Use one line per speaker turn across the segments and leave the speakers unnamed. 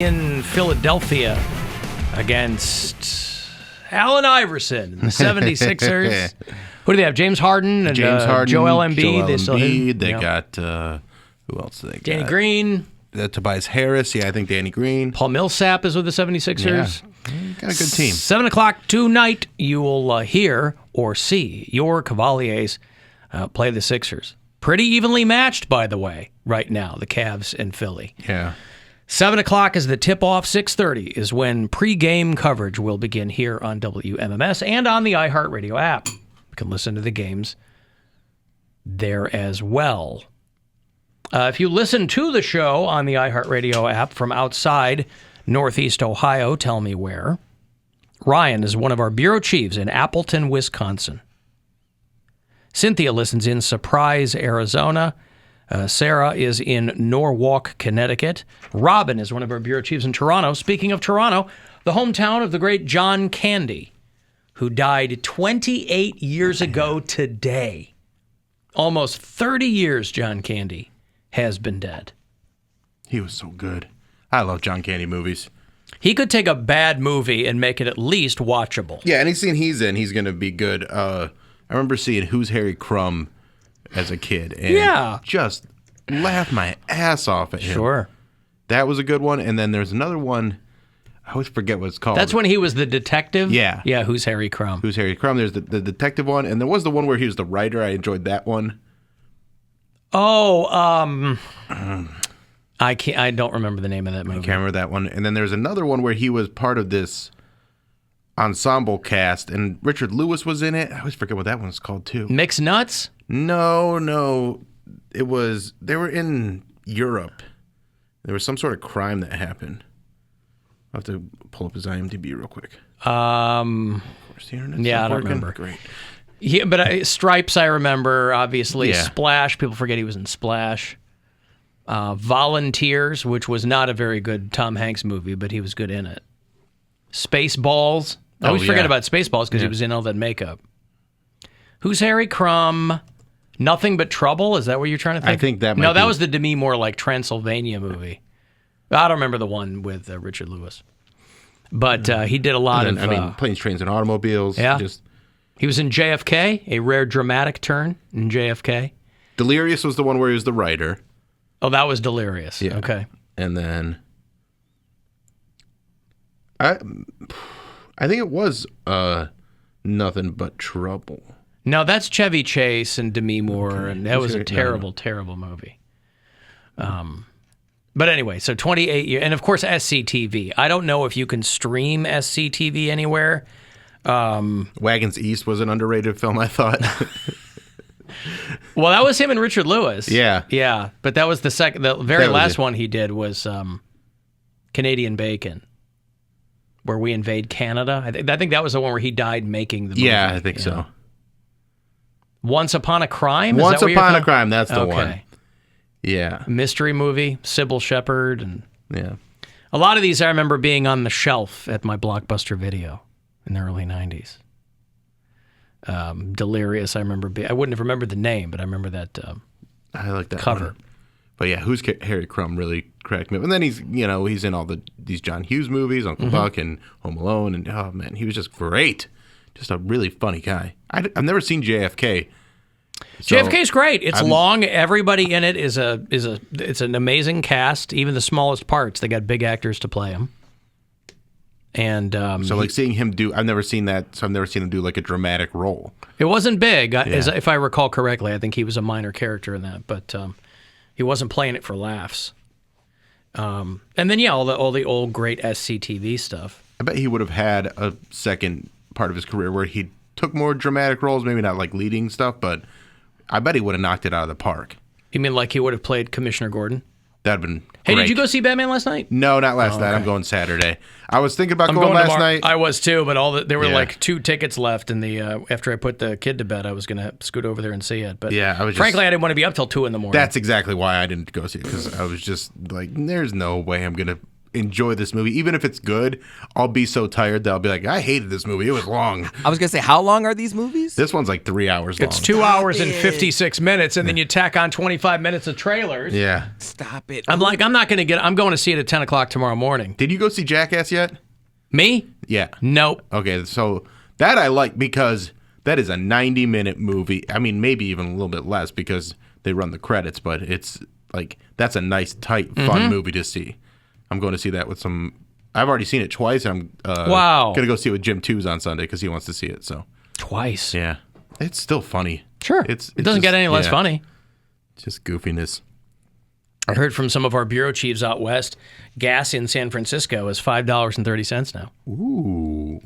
In Philadelphia against Allen Iverson and the 76ers. Who do they have? James Harden and Joel Embiid.
They got, who else do they got?
Danny Green.
Tobias Harris. Yeah, I think Danny Green.
Paul Millsap is with the 76ers.
Yeah. Got a good team.
7 o'clock tonight, you will hear or see your Cavaliers play the Sixers. Pretty evenly matched, by the way, right now, the Cavs and Philly.
Yeah.
7 o'clock is the tip-off. 6:30 is when pre-game coverage will begin here on WMMS and on the iHeartRadio app. You can listen to the games there as well. If you listen to the show on the iHeartRadio app from outside Northeast Ohio, tell me where. Ryan is one of our bureau chiefs in Appleton, Wisconsin. Cynthia listens in Surprise, Arizona. Sarah is in Norwalk, Connecticut. Robin is one of our bureau chiefs in Toronto. Speaking of Toronto, the hometown of the great John Candy, who died 28 years ago today. Almost 30 years John Candy has been dead.
He was so good. I love John Candy movies.
He could take a bad movie and make it at least watchable.
Yeah, any scene he's in, he's going to be good. I remember seeing Who's Harry Crumb as a kid, and just laughed my ass off at him.
Sure.
That was a good one, and then there's another one, I always forget what it's called.
That's when he was the detective?
Yeah.
Yeah, Who's Harry Crumb?
Who's Harry Crumb. There's the detective one, and there was the one where he was the writer. I enjoyed that one.
Oh, I don't remember the name of that movie.
I can't remember that one. And then there's another one where he was part of this ensemble cast, and Richard Lewis was in it. I always forget what that one's called, too.
Mixed Nuts?
No. It was, they were in Europe. There was some sort of crime that happened. I'll have to pull up his IMDb real quick.
I don't remember.
Great.
Yeah, but Stripes, I remember, obviously.
Yeah.
Splash, people forget he was in Splash. Volunteers, which was not a very good Tom Hanks movie, but he was good in it. Spaceballs. I always forget about Spaceballs because he was in all that makeup. Who's Harry Crumb? Nothing But Trouble? Is that what you're trying to think?
I think that might
No, that
be...
was the Demi Moore, like, Transylvania movie. I don't remember the one with Richard Lewis. But he did a lot of...
Planes, Trains, and Automobiles.
Yeah. He was in JFK, a rare dramatic turn in JFK.
Delirious was the one where he was the writer.
Oh, that was Delirious.
Yeah.
Okay.
And then... I think it was Nothing But Trouble.
No, that's Chevy Chase and Demi Moore, and that was a terrible, terrible movie. But anyway, so 28 years, and of course SCTV. I don't know if you can stream SCTV anywhere.
Wagons East was an underrated film, I thought.
Well, that was him and Richard Lewis.
Yeah.
But that was the very last one he did was Canadian Bacon, where we invade Canada. I think that was the one where he died making the movie.
Yeah, I think so.
Once Upon a Crime?
Once Upon a Crime, that's the one.
Okay.
Yeah.
Mystery movie, Sybil Shepherd. And
yeah.
A lot of these I remember being on the shelf at my Blockbuster Video in the early 90s. Delirious, I remember. I wouldn't have remembered the name, but I remember that
I like that
cover.
One. But yeah, Who's Harry Crumb really cracked me up. And then he's in all these John Hughes movies, Uncle Buck and Home Alone, and oh man, he was just great. Just a really funny guy. I've never seen JFK. So
JFK's great. It's long. Everybody in it is it's an amazing cast. Even the smallest parts, they got big actors to play them. And
so like seeing him do, I've never seen that. So I've never seen him do like a dramatic role.
It wasn't big, if I recall correctly. I think he was a minor character in that, but he wasn't playing it for laughs. And then all the old great SCTV stuff.
I bet he would have had a second part of his career where he took more dramatic roles, maybe not like leading stuff, but I bet he would have knocked it out of the park.
You mean like he would have played Commissioner Gordon?
That'd been
Hey,
great.
Did you go see Batman last night?
No, not last night. I'm going Saturday. I was thinking about going last night.
I was too, but there were like 2 tickets left, and after I put the kid to bed, I was going to scoot over there and see it. But frankly, I didn't want to be up till 2 in the morning.
That's exactly why I didn't go see it, because I was just like, there's no way I'm going to enjoy this movie. Even if it's good, I'll be so tired that I'll be like, I hated this movie. It was long.
I was going to say, how long are these movies?
This one's like 3 hours long.
It's 2 hours and 56 minutes, and then you tack on 25 minutes of trailers.
Yeah.
Stop it.
I'm going to see it at 10 o'clock tomorrow morning.
Did you go see Jackass yet?
Me?
Yeah.
Nope.
Okay, so that I like because that is a 90-minute movie. I mean, maybe even a little bit less because they run the credits, but it's like that's a nice, tight, fun movie to see. I'm going to see that with some. I've already seen it twice. And I'm going to go see it with Jim Twos on Sunday because he wants to see it. So
twice.
Yeah, it's still funny.
Sure, it doesn't get any less funny.
It's just goofiness.
I heard from some of our bureau chiefs out west, gas in San Francisco is $5.30 now.
Ooh,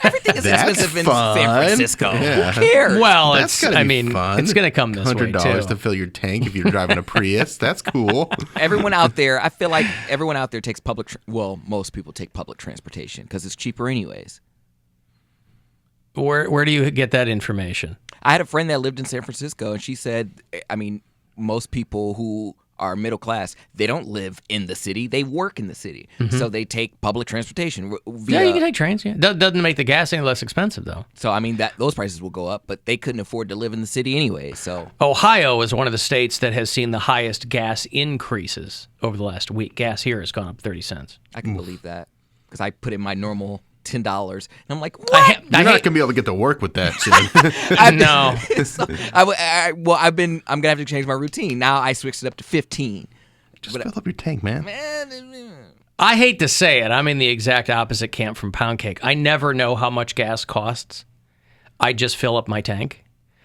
everything is expensive in San Francisco.
Yeah.
Who cares?
Well,
fun.
It's going to come this way too.
$100 to fill your tank if you're driving a Prius. That's cool.
Everyone out there, I feel like everyone out there takes most people take public transportation because it's cheaper anyways.
Where do you get that information?
I had a friend that lived in San Francisco, and she said, I mean, most people who are middle class, they don't live in the city, they work in the city. So they take public transportation.
Yeah, you can take trains. Yeah. Doesn't make the gas any less expensive, though.
So, I mean, those prices will go up, but they couldn't afford to live in the city anyway. So
Ohio is one of the states that has seen the highest gas increases over the last week. Gas here has gone up 30 cents.
I can believe that because I put in my normal $10, and I'm like, what?
You're not going to be able to get to work with that.
No.
So, I'm gonna have to change my routine. Now I switched it up to 15.
Just fill up your tank, man.
I hate to say it. I'm in the exact opposite camp from Poundcake. I never know how much gas costs. I just fill up my tank.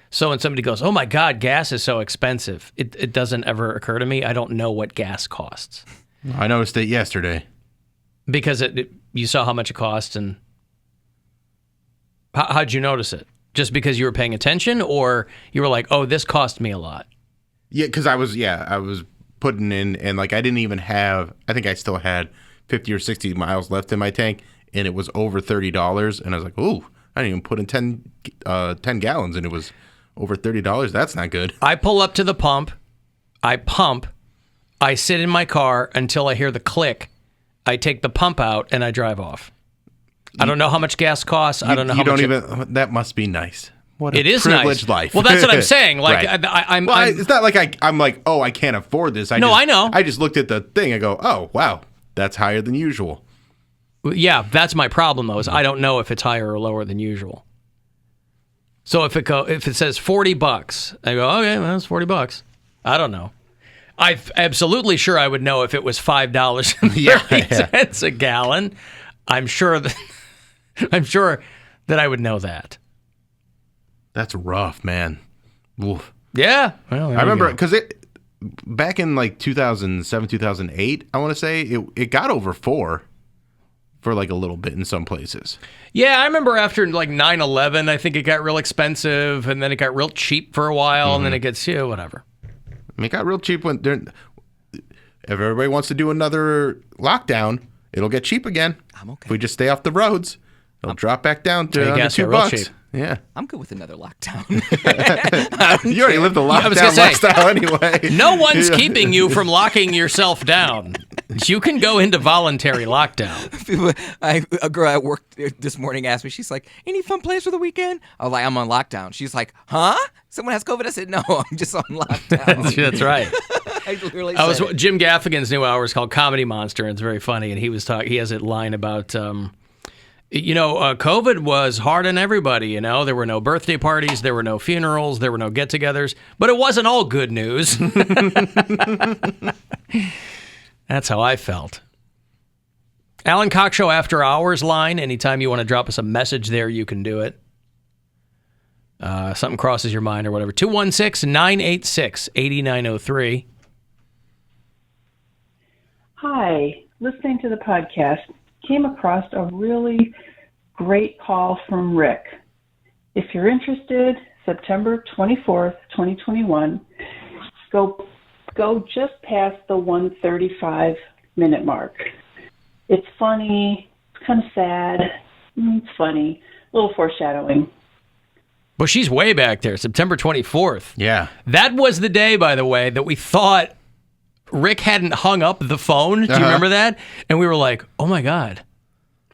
So when somebody goes, oh my God, gas is so expensive, it doesn't ever occur to me. I don't know what gas costs.
I noticed it yesterday.
Because you saw how much it cost, and how'd you notice it? Just because you were paying attention, or you were like, oh, this cost me a lot?
Yeah, because I was putting in, and like I didn't even have, I think I still had 50 or 60 miles left in my tank, and it was over $30, and I was like, ooh, I didn't even put in 10 gallons, and it was over $30. That's not good.
I pull up to the pump, I pump, I sit in my car until I hear the click, I take the pump out, and I drive off. I don't know how much gas costs. I don't know how much.
That must be nice. What a
it is
privileged
nice.
Life.
Well, that's what I'm saying. Like,
right. It's not like I'm like, oh, I can't afford this. I know. I just looked at the thing and go, oh, wow, that's higher than usual.
Yeah, that's my problem though. Is I don't know if it's higher or lower than usual. So if it says $40, I go, okay, well, that's $40. I don't know. I'm absolutely sure I would know if it was $5.30 a gallon. I'm sure that I would know that.
That's rough, man. Oof.
Yeah. Well,
I remember because back in like 2007, 2008, I want to say it got over $4 for like a little bit in some places.
Yeah, I remember after like 9/11, I think it got real expensive, and then it got real cheap for a while, and then it gets whatever.
I mean, it got real cheap if everybody wants to do another lockdown, it'll get cheap again.
I'm okay.
If we just stay off the roads, it'll drop back down to $2. Cheap. Yeah.
I'm good with another lockdown.
You already lived the lockdown lifestyle anyway.
No one's keeping you from locking yourself down. You can go into voluntary lockdown.
A girl at work this morning asked me, she's like, any fun plans for the weekend? I was like, I'm on lockdown. She's like, huh? Someone has COVID? I said, no, I'm just on lockdown.
That's right.
I literally said it.
Jim Gaffigan's new hour is called Comedy Monster, and it's very funny. And he has a line about, COVID was hard on everybody. There were no birthday parties, there were no funerals, there were no get-togethers, but it wasn't all good news. That's how I felt. Alan Cox Show After Hours line. Anytime you want to drop us a message there, you can do it. Something crosses your mind or whatever. 216-986-8903.
Hi. Listening to the podcast, came across a really great call from Rick. If you're interested, September 24th, 2021, go just past the 1:35-minute mark. It's funny. It's kind of sad. It's funny. A little foreshadowing.
Well, she's way back there, September 24th.
Yeah.
That was the day, by the way, that we thought Rick hadn't hung up the phone. Do you remember that? And we were like, oh my God.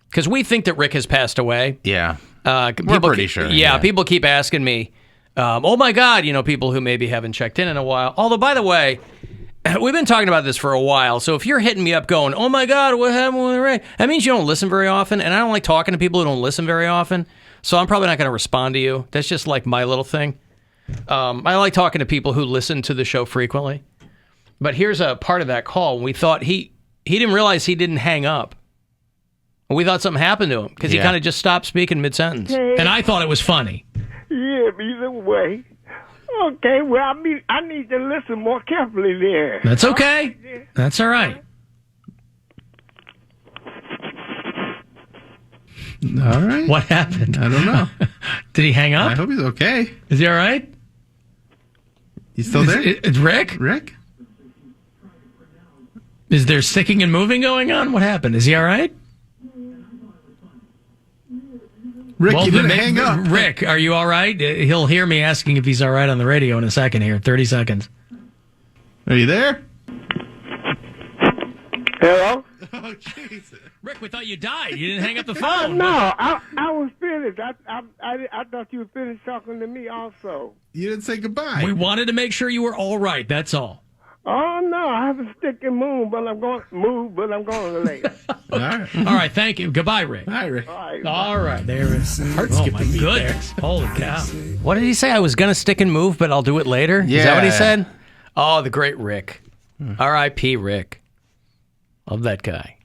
Because we think that Rick has passed away.
Yeah.
We're
pretty sure.
Yeah, people keep asking me, oh my God, people who maybe haven't checked in a while. Although, by the way, we've been talking about this for a while, so if you're hitting me up going, oh my God, what happened with Ray? That means you don't listen very often, and I don't like talking to people who don't listen very often, so I'm probably not going to respond to you. That's just like my little thing. I like talking to people who listen to the show frequently. But here's a part of that call. We thought he didn't realize he didn't hang up. We thought something happened to him because he kind of just stopped speaking mid-sentence. And I thought it was funny.
Yeah, either way. Okay, well, I need to listen more carefully there.
That's okay. That's all right.
All right.
What happened?
I don't know.
Did he hang up?
I hope he's okay.
Is he all right?
He's still there?
It's Rick?
Rick?
Is there sticking and moving going on? What happened? Is he all right?
Rick, you didn't hang up.
Rick, are you all right? He'll hear me asking if he's all right on the radio in a second here. 30 seconds.
Are you there?
Hello?
Oh, Jesus.
Rick, we thought you died. You didn't hang up the phone.
No, I was finished. I thought you were finished talking to me also.
You didn't say goodbye.
We wanted to make sure you were all right. That's all.
Oh, no, I have a stick and move, but I'm going to later.
All right.
All right, thank you. Goodbye, Rick.
Hi, Rick.
All right, there it is. Oh, my goodness. Holy cow. What did he say? I was going to stick and move, but I'll do it later? Is that what he said? Oh, the great Rick. R.I.P. Rick. Love that guy.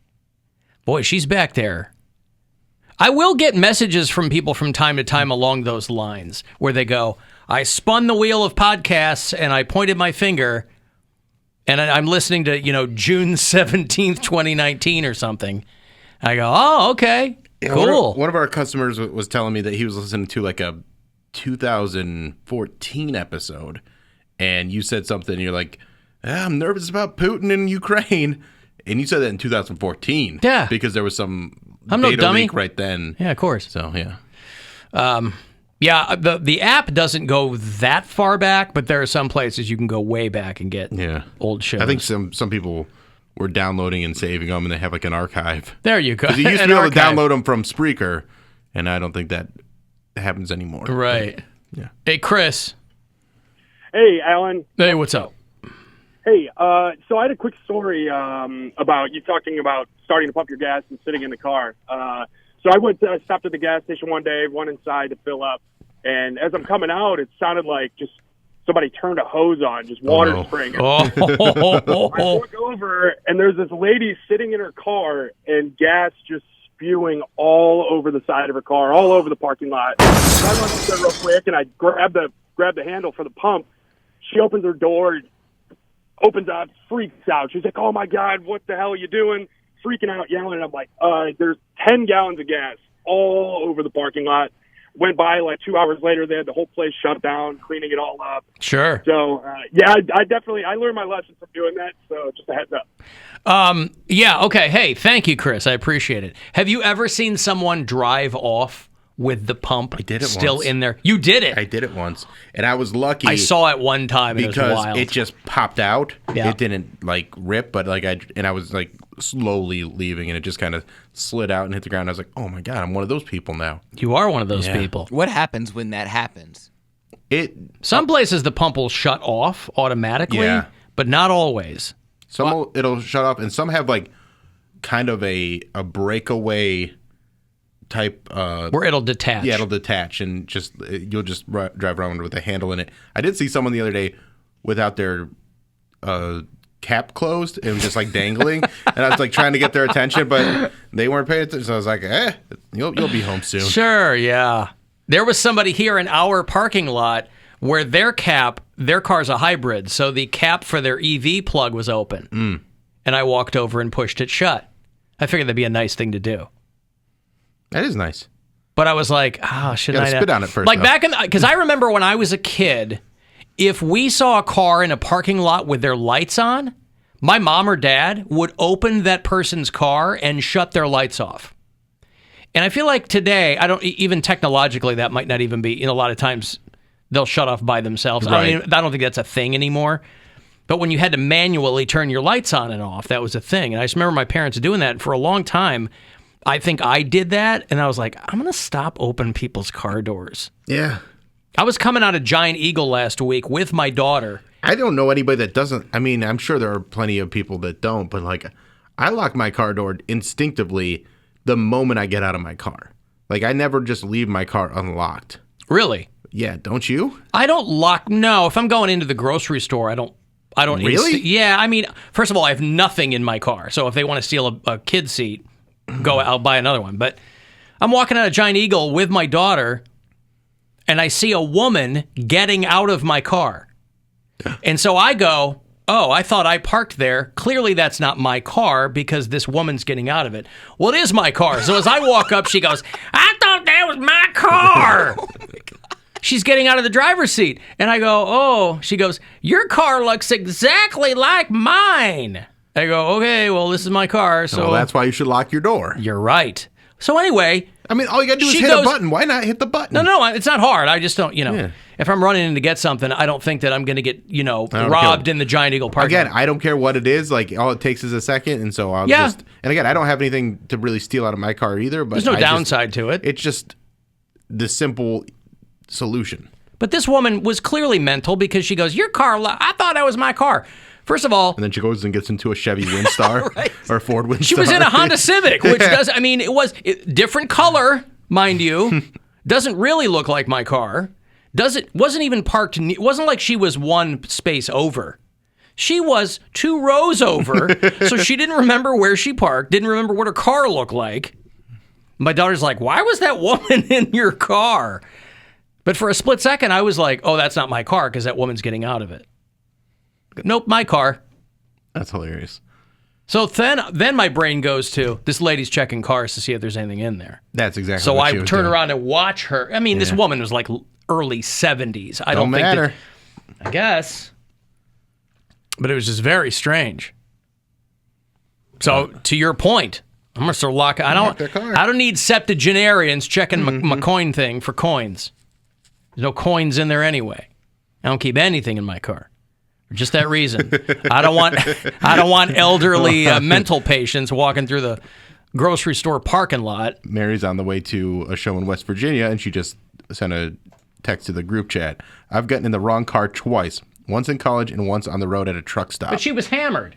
Boy, she's back there. I will get messages from people from time to time along those lines where they go, I spun the wheel of podcasts and I pointed my finger and I'm listening to, June 17th, 2019 or something. I go, oh, okay, cool.
One of our customers was telling me that he was listening to like a 2014 episode, and you said something, and you're like, I'm nervous about Putin in Ukraine. And you said that in 2014.
Yeah.
Because there was some
I'm no
data
dummy.
leak right then.
Yeah, of course.
So, yeah.
Yeah, the app doesn't go that far back, but there are some places you can go way back and get old shows.
I think some people were downloading and saving them, and they have like an archive.
There you go.
Because you used to be able to download them from Spreaker, and I don't think that happens anymore.
Right.
Yeah.
Hey, Chris.
Hey, Alan.
Hey, what's up?
Hey, so I had a quick story about you talking about starting to pump your gas and sitting in the car. So I stopped at the gas station one day, went inside to fill up, and as I'm coming out, it sounded like just somebody turned a hose on, just water spraying.
Oh.
I look over, and there's this lady sitting in her car, and gas just spewing all over the side of her car, all over the parking lot. So I went up there real quick, and I grabbed the handle for the pump. She opens her door, opens up, freaks out. She's like, oh, my God, what the hell are you doing? Freaking out, yelling. And I'm like, there's 10 gallons of gas all over the parking lot. Went by like 2 hours later, they had the whole place shut down, cleaning it all up.
Sure.
So, I learned my lesson from doing that. So just a heads up.
Yeah, okay. Hey, thank you, Chris. I appreciate it. Have you ever seen someone drive off with the pump still
once.
in there? You did it.
I did it once, and I was lucky.
I saw it one time, and it was wild.
It just popped out.
Yeah.
It didn't like rip, but I was like slowly leaving, and it just kind of slid out and hit the ground. I was like, oh my God, I'm one of those people now.
You are one of those people.
What happens when that happens?
Some places the pump will shut off automatically, but not always.
It'll shut off, and some have like kind of a breakaway type
where it'll detach.
Yeah, it'll detach, and you'll just drive around with a handle in it. I did see someone the other day without their cap closed and just like dangling, and I was like trying to get their attention, but they weren't paying attention. So I was like, you'll be home soon.
Sure, yeah. There was somebody here in our parking lot where their car's a hybrid, so the cap for their EV plug was open, and I walked over and pushed it shut. I figured that'd be a nice thing to do.
That is nice.
But I was like, should I
spit on it first?
Like because I remember when I was a kid, if we saw a car in a parking lot with their lights on, my mom or dad would open that person's car and shut their lights off. And I feel like today, even technologically, that might not even be, a lot of times they'll shut off by themselves.
Right.
I don't think that's a thing anymore. But when you had to manually turn your lights on and off, that was a thing. And I just remember my parents doing that. And for a long time, I think I did that. And I was like, I'm going to stop opening people's car doors.
Yeah.
I was coming out of Giant Eagle last week with my daughter.
I don't know anybody that doesn't. I mean, I'm sure there are plenty of people that don't, but like, I lock my car door instinctively the moment I get out of my car. Like, I never just leave my car unlocked.
Really?
Yeah, don't you?
I don't lock. No, if I'm going into the grocery store, I don't.
Really?
Yeah, I mean, first of all, I have nothing in my car. So if they want to steal a kid's seat, I'll buy another one. But I'm walking out of Giant Eagle with my daughter, and I see a woman getting out of my car. And so I go, oh, I thought I parked there. Clearly that's not my car because this woman's getting out of it. Well, it is my car. So as I walk up, she goes, I thought that was my car. She's getting out of the driver's seat. And I go, oh, she goes, your car looks exactly like mine. I go, okay, well, this is my car. So
well, that's why you should lock your door.
You're right. So anyway.
I mean, all you got to do is hit a button. Why not hit the button?
No, it's not hard. I just don't, if I'm running in to get something, I don't think that I'm going to get, robbed in the Giant Eagle parking lot.
Again, I don't care what it is. Like, all it takes is a second. And so I'll just, and again, I don't have anything to really steal out of my car either. But
there's no downside to it.
It's just the simple solution.
But this woman was clearly mental because she goes, your car, I thought that was my car. First of all,
and then she goes and gets into a Chevy Windstar
right.
or a Ford Windstar.
She was in a Honda Civic, which it was different color, mind you. Doesn't really look like my car. Wasn't even parked. It wasn't like she was one space over. She was 2 rows over, so she didn't remember where she parked, didn't remember what her car looked like. My daughter's like, why was that woman in your car? But for a split second, I was like, oh, that's not my car because that woman's getting out of it. Nope, my car.
That's hilarious.
So then my brain goes to, this lady's checking cars to see if there's anything in there.
That's exactly
so
what
I turn around and watch her. I mean, this woman was like early 70s. I don't think
matter.
I guess. But it was just very strange. So to your point, I'm going to start locking. I don't need septuagenarians checking my coin thing for coins. There's no coins in there anyway. I don't keep anything in my car. For just that reason. I don't want elderly mental patients walking through the grocery store parking lot.
Mary's on the way to a show in West Virginia, and she just sent a text to the group chat. I've gotten in the wrong car twice. Once in college and once on the road at a truck stop.
But she was hammered.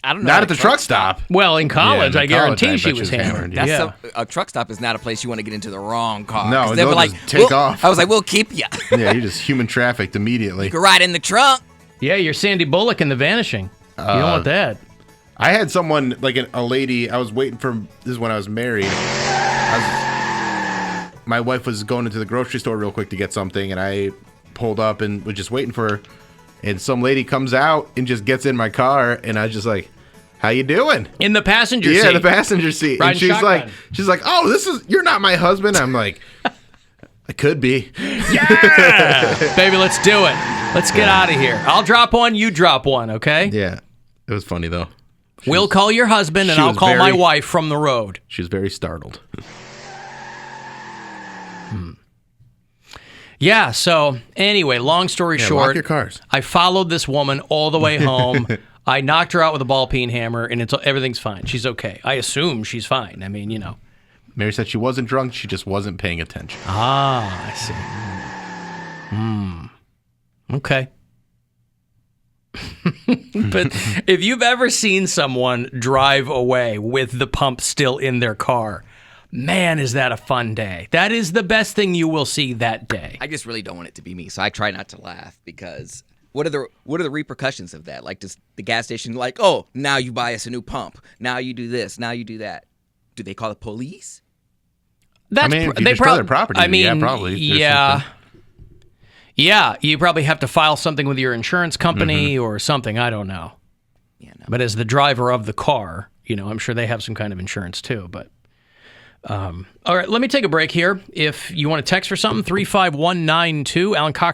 I don't know.
Not at the truck stop.
Well, in college, I guarantee she was hammered.
A truck stop is not a place you want to get into the wrong car.
No, they'll just take off.
I was like, we'll keep you.
Yeah, you just human trafficked immediately.
You can ride in the trunk.
Yeah, you're Sandy Bullock in The Vanishing. You don't want that.
I had someone, like a lady, I was waiting for, this is when I was married. My wife was going into the grocery store real quick to get something, and I pulled up and was just waiting for her. And some lady comes out and just gets in my car, and I was just like, how you doing?
In the passenger seat.
Yeah, the passenger seat.
Riding
and she's like, oh, you're not my husband. I'm like, I could be.
Yeah! Baby, let's do it. Let's get out of here. I'll drop one, you drop one, okay?
Yeah. It was funny, though.
We'll call your husband, and I'll call my wife from the road.
She was very startled.
Yeah, so anyway, long story short,
lock your cars.
I followed this woman all the way home. I knocked her out with a ball peen hammer, and everything's fine. She's okay. I assume she's fine. I mean,
Mary said she wasn't drunk. She just wasn't paying attention.
Ah, I see. Okay. But if you've ever seen someone drive away with the pump still in their car, man, is that a fun day. That is the best thing you will see that day.
I just really don't want it to be me, so I try not to laugh because what are the repercussions of that? Like, does the gas station like, oh, now you buy us a new pump. Now you do this. Now you do that. Do they call the police?
If you destroy their property, yeah, probably.
Yeah. Yeah, you probably have to file something with your insurance company or something. I don't know. Yeah, no. But as the driver of the car, I'm sure they have some kind of insurance too. But all right, let me take a break here. If you want to text for something, 35192, Alan Cox